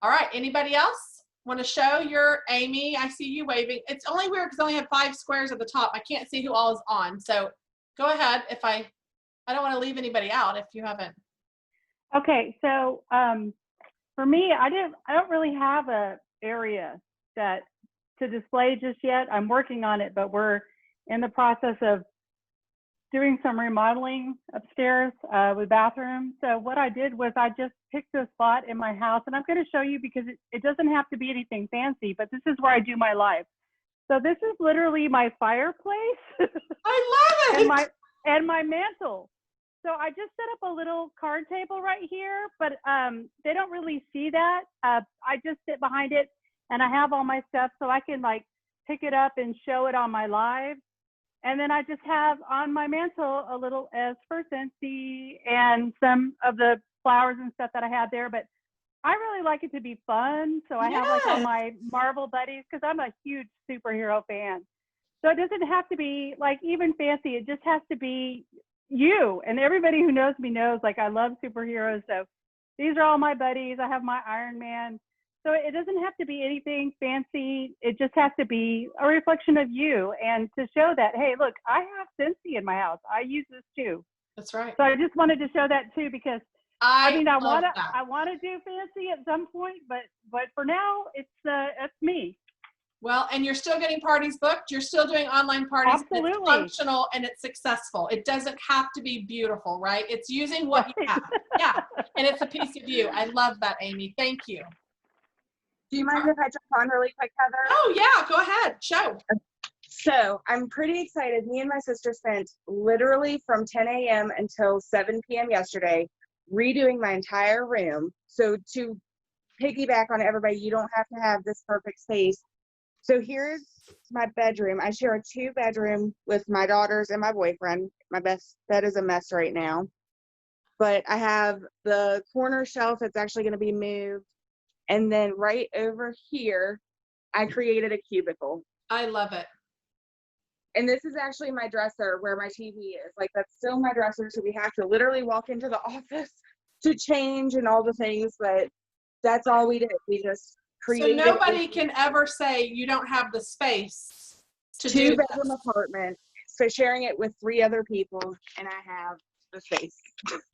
Speaker 1: All right. Anybody else want to show your Amy? I see you waving. It's only weird because I only have 5 squares at the top. I can't see who all is on. So go ahead. If I don't want to leave anybody out if you haven't.
Speaker 3: Okay. So for me, I don't really have a area that to display just yet. I'm working on it, but we're in the process of doing some remodeling upstairs with bathroom. So what I did was I just picked a spot in my house, and I'm going to show you because it doesn't have to be anything fancy, but this is where I do my life. So this is literally my fireplace.
Speaker 1: I love it.
Speaker 3: and my mantle. So I just set up a little card table right here, but they don't really see that. I just sit behind it, and I have all my stuff so I can like pick it up and show it on my live. And then I just have on my mantle a little S for Scentsy and some of the flowers and stuff that I have there. But I really like it to be fun. So I have like all my Marvel buddies because I'm a huge superhero fan. So it doesn't have to be like even fancy. It just has to be you. And everybody who knows me knows like I love superheroes. So these are all my buddies. I have my Iron Man. So it doesn't have to be anything fancy. It just has to be a reflection of you and to show that, hey, look, I have Scentsy in my house. I use this too.
Speaker 1: That's right.
Speaker 3: So I just wanted to show that too because I want to do fancy at some point, but for now it's me.
Speaker 1: Well, and you're still getting parties booked. You're still doing online parties.
Speaker 3: Absolutely.
Speaker 1: It's functional and it's successful. It doesn't have to be beautiful, right? It's using what you have. Yeah. And it's a piece of you. I love that, Amy. Thank you.
Speaker 12: Do you mind if I jump on really quick, Heather?
Speaker 1: Oh, yeah. Go ahead. Show.
Speaker 12: So I'm pretty excited. Me and my sister spent literally from 10 a.m. until 7 p.m. yesterday redoing my entire room. So to piggyback on everybody, you don't have to have this perfect space. So here's my bedroom. I share a 2-bedroom with my daughters and my boyfriend. My best bed is a mess right now. But I have the corner shelf that's actually going to be moved. And then right over here, I created a cubicle.
Speaker 1: I love it.
Speaker 12: And this is actually my dresser where my TV is. Like, that's still my dresser. So we have to literally walk into the office to change and all the things. But that's all we did. We just created.
Speaker 1: So nobody can ever say you don't have the space to do this.
Speaker 12: 2-bedroom apartment. So sharing it with 3 other people. And I have the space.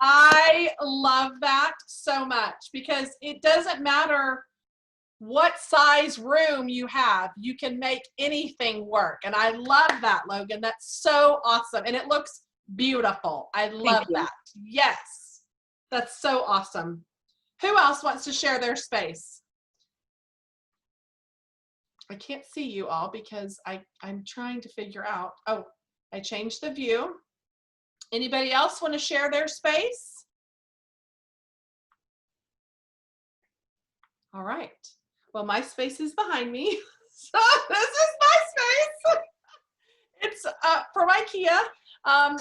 Speaker 1: I love that so much because it doesn't matter what size room you have, you can make anything work. And I love that, Logan. That's so awesome. And it looks beautiful. I love that. Yes, that's so awesome. Who else wants to share their space? I can't see you all because I'm trying to figure out. Oh, I changed the view. Anybody else want to share their space? All right. Well, my space is behind me. So this is my space. It's from IKEA.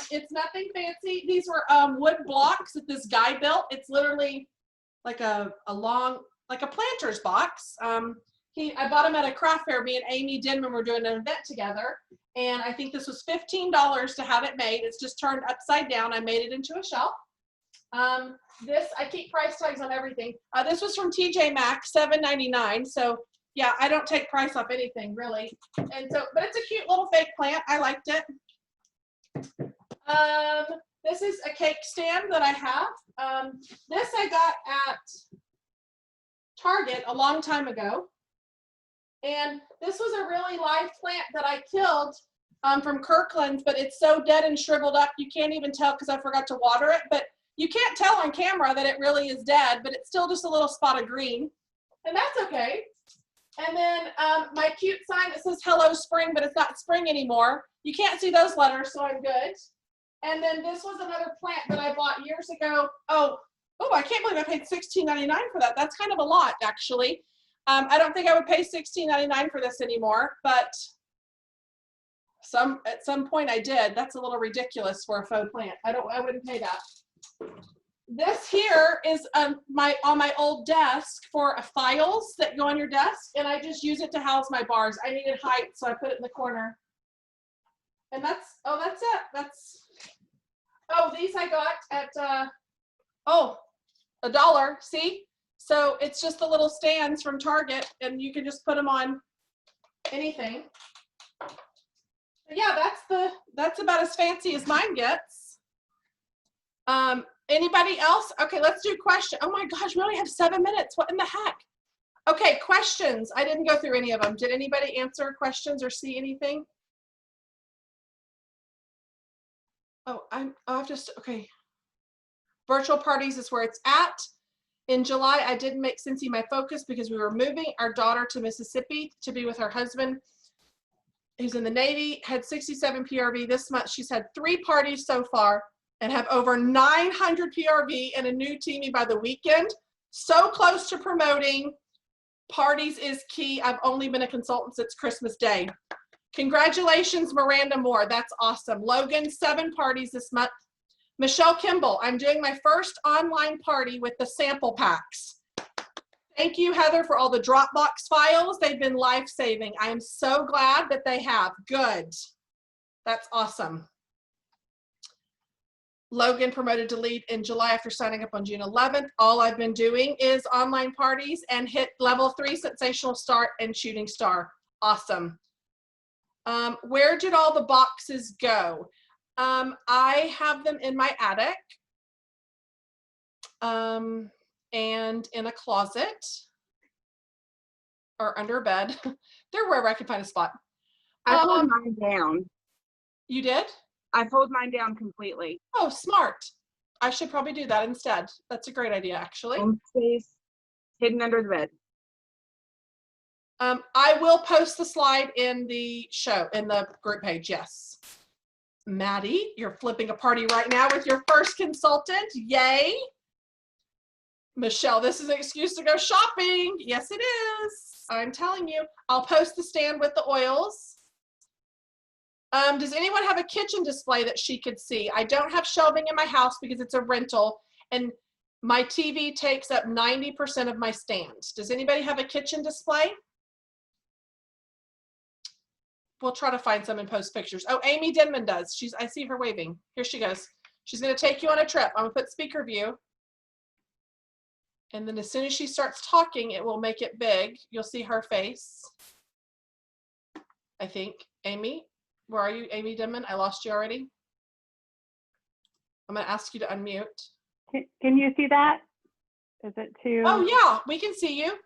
Speaker 1: It's nothing fancy. These were wood blocks that this guy built. It's literally like a long, like a planter's box. I bought him at a craft fair. Me and Amy Denman were doing an event together. And I think this was $15 to have it made. It's just turned upside down. I made it into a shelf. This, I keep price tags on everything. This was from TJ Maxx, $7.99. So yeah, I don't take price off anything really. And so, but it's a cute little fake plant. I liked it. This is a cake stand that I have. This I got at Target a long time ago. And this was a really live plant that I killed from Kirkland's, but it's so dead and shriveled up, you can't even tell because I forgot to water it. But you can't tell on camera that it really is dead, but it's still just a little spot of green. And that's okay. And then my cute sign that says Hello Spring, but it's not spring anymore. You can't see those letters, so I'm good. And then this was another plant that I bought years ago. Oh, I can't believe I paid $16.99 for that. That's kind of a lot, actually. I don't think I would pay $16.99 for this anymore, but at some point I did. That's a little ridiculous for a faux plant. I wouldn't pay that. This here is on my old desk for files that go on your desk, and I just use it to house my bars. I needed height, so I put it in the corner. And that's it. These I got at $1. See? So it's just the little stands from Target, and you can just put them on anything. But yeah, that's about as fancy as mine gets. Anybody else? Okay, let's do question. Oh my gosh, we only have 7 minutes. What in the heck? Okay, questions. I didn't go through any of them. Did anybody answer questions or see anything? Okay. Virtual parties is where it's at. In July, I didn't make Scentsy my focus because we were moving our daughter to Mississippi to be with her husband, who's in the Navy, had 67 PRV this month. She's had 3 parties so far and have over 900 PRV and a new teamie by the weekend. So close to promoting. Parties is key. I've only been a consultant since Christmas Day. Congratulations, Miranda Moore. That's awesome. Logan, 7 parties this month. Michelle Kimball, I'm doing my first online party with the sample packs. Thank you, Heather, for all the Dropbox files. They've been life-saving. I am so glad that they have. Good. That's awesome. Logan promoted to lead in July after signing up on June 11th. All I've been doing is online parties and hit level 3 sensational start and shooting star. Awesome. Where did all the boxes go? I have them in my attic and in a closet or under a bed. They're wherever I can find a spot.
Speaker 12: I pulled mine down.
Speaker 1: You did?
Speaker 12: I pulled mine down completely.
Speaker 1: Oh, smart. I should probably do that instead. That's a great idea, actually.
Speaker 12: Home space, hidden under the bed.
Speaker 1: I will post the slide in the show, in the group page, yes. Maddie, you're flipping a party right now with your first consultant. Yay. Michelle, this is an excuse to go shopping. Yes, it is. I'm telling you. I'll post the stand with the oils. Does anyone have a kitchen display that she could see? I don't have shelving in my house because it's a rental, and my TV takes up 90% of my stand. Does anybody have a kitchen display? We'll try to find some and post pictures. Oh, Amy Denman does. I see her waving. Here she goes. She's going to take you on a trip. I'm going to put speaker view. And then as soon as she starts talking, it will make it big. You'll see her face. I think. Amy, where are you? Amy Denman? I lost you already. I'm going to ask you to unmute.
Speaker 3: Can you see that? Is it too?
Speaker 1: Oh, yeah. We can see you.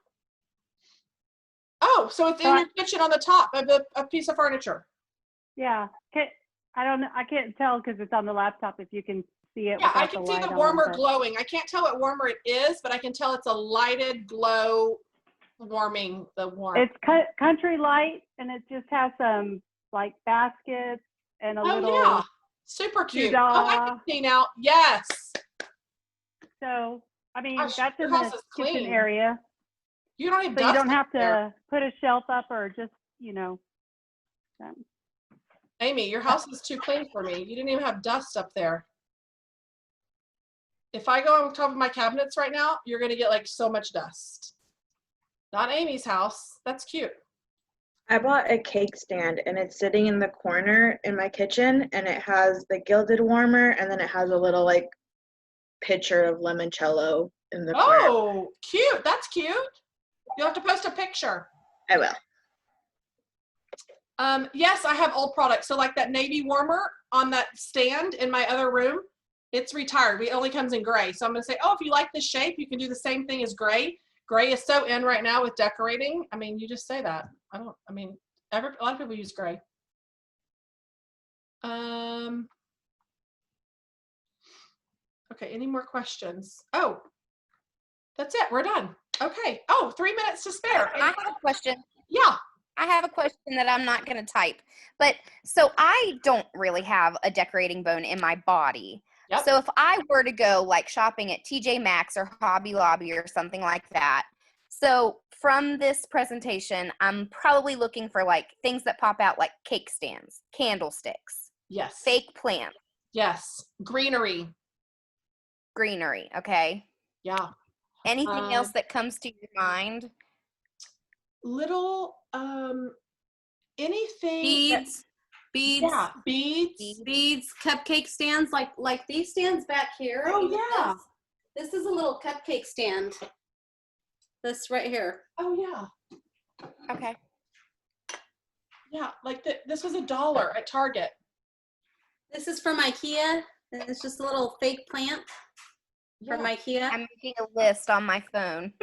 Speaker 1: Oh, so it's in your kitchen on the top of a piece of furniture.
Speaker 3: Yeah. I don't know. I can't tell because it's on the laptop if you can see it.
Speaker 1: Yeah, I can see the warmer glowing. I can't tell what warmer it is, but I can tell it's a lighted glow warming the warmth.
Speaker 3: It's country light, and it just has some like baskets and a little.
Speaker 1: Oh, yeah. Super cute.
Speaker 3: Doodah.
Speaker 1: Oh, I can see now. Yes.
Speaker 3: So, I mean,
Speaker 1: Gosh,
Speaker 3: that's
Speaker 1: your
Speaker 3: in the
Speaker 1: house is
Speaker 3: kitchen
Speaker 1: clean.
Speaker 3: area.
Speaker 1: You don't even
Speaker 3: So you don't have to put a shelf up or just,
Speaker 1: Amy, your house is too clean for me. You didn't even have dust up there. If I go on top of my cabinets right now, you're going to get like so much dust. Not Amy's house. That's cute.
Speaker 13: I bought a cake stand and it's sitting in the corner in my kitchen, and it has the gilded warmer, and then it has a little like pitcher of limoncello in the corner.
Speaker 1: Oh, cute. That's cute. You'll have to post a picture.
Speaker 13: I will.
Speaker 1: Yes, I have old products. So like that navy warmer on that stand in my other room, it's retired. It only comes in gray. So I'm going to say, oh, if you like this shape, you can do the same thing as gray. Gray is so in right now with decorating. I mean, you just say that. A lot of people use gray. Okay, any more questions? Oh, that's it. We're done. Okay. Oh, 3 minutes to spare.
Speaker 6: I have a question.
Speaker 1: Yeah.
Speaker 6: I have a question that I'm not going to type. But so I don't really have a decorating bone in my body.
Speaker 1: Yep.
Speaker 6: So if I were to go like shopping at TJ Maxx or Hobby Lobby or something like that, so from this presentation, I'm probably looking for like things that pop out like cake stands, candlesticks.
Speaker 1: Yes.
Speaker 6: Fake plants.
Speaker 1: Yes. Greenery.
Speaker 6: Okay.
Speaker 1: Yeah.
Speaker 6: Anything else that comes to your mind?
Speaker 1: Little anything.
Speaker 10: Beads.
Speaker 1: Yeah, beads,
Speaker 10: cupcake stands like these stands back here.
Speaker 1: Oh yeah.
Speaker 10: This is a little cupcake stand. This right here.
Speaker 1: Oh yeah.
Speaker 6: Okay.
Speaker 1: Yeah, like this was $1 at Target.
Speaker 10: This is from IKEA. And it's just a little fake plant from IKEA.
Speaker 6: I'm making a list on my phone.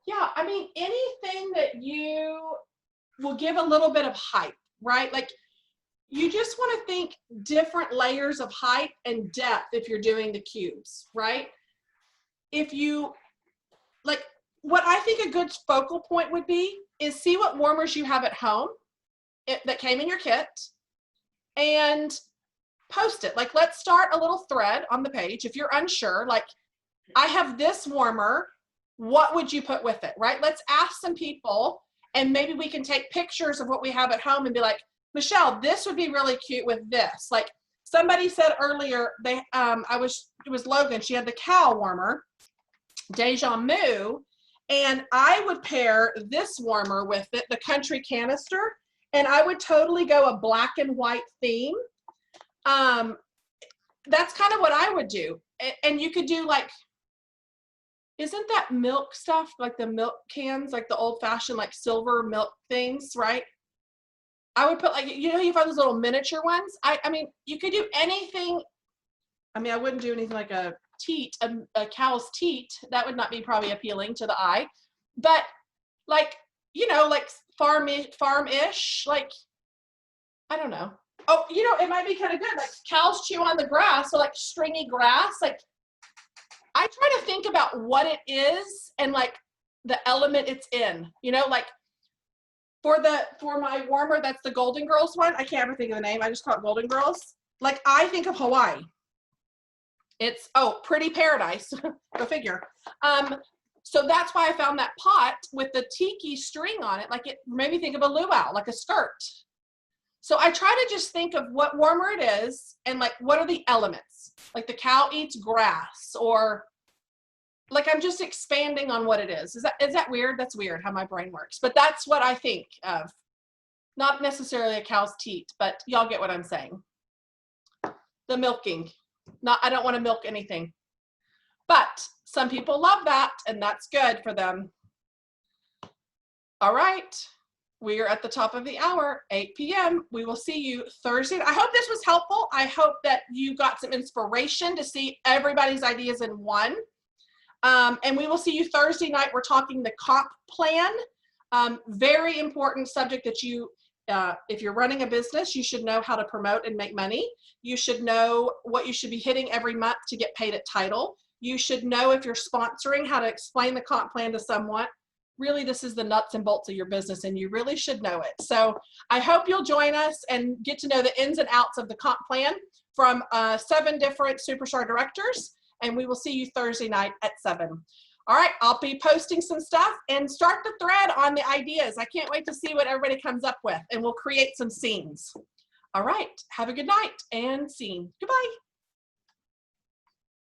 Speaker 1: Yeah, I mean, anything that you will give a little bit of height, right? Like you just want to think different layers of height and depth if you're doing the cubes, right? If you, like, what I think a good focal point would be is see what warmers you have at home that came in your kit and post it. Like, let's start a little thread on the page. If you're unsure, like, I have this warmer, what would you put with it, right? Let's ask some people, and maybe we can take pictures of what we have at home and be like, Michelle, this would be really cute with this. Like somebody said earlier, it was Logan, she had the cow warmer, Deja Mu, and I would pair this warmer with it, the country canister, and I would totally go a black and white theme. That's kind of what I would do. And you could do like, isn't that milk stuff, like the milk cans, like the old fashioned, like silver milk things, right? I would put like, you find those little miniature ones. I mean, you could do anything. I mean, I wouldn't do anything like a teat, a cow's teat. That would not be probably appealing to the eye. But like, like farm-ish, like, I don't know. Oh, it might be kind of good. Like cows chew on the grass, so like stringy grass. Like I try to think about what it is and like the element it's in, like for my warmer, that's the Golden Girls one. I can't ever think of the name. I just call it Golden Girls. Like I think of Hawaii. It's, pretty paradise. Go figure. So that's why I found that pot with the tiki string on it. Like it made me think of a luau, like a skirt. So I try to just think of what warmer it is and like what are the elements? Like the cow eats grass, or like I'm just expanding on what it is. Is that weird? That's weird how my brain works. But that's what I think of. Not necessarily a cow's teat, but y'all get what I'm saying. The milking. I don't want to milk anything. But some people love that, and that's good for them. All right. We are at the top of the hour, 8 p.m. We will see you Thursday. I hope this was helpful. I hope that you got some inspiration to see everybody's ideas in one. And we will see you Thursday night. We're talking the comp plan. Very important subject that you, if you're running a business, you should know how to promote and make money. You should know what you should be hitting every month to get paid at title. You should know if you're sponsoring how to explain the comp plan to someone. Really, this is the nuts and bolts of your business, and you really should know it. So I hope you'll join us and get to know the ins and outs of the comp plan from 7 different Superstar directors, and we will see you Thursday night at 7. All right, I'll be posting some stuff and start the thread on the ideas. I can't wait to see what everybody comes up with, and we'll create some scenes. All right, have a good night and scene. Goodbye.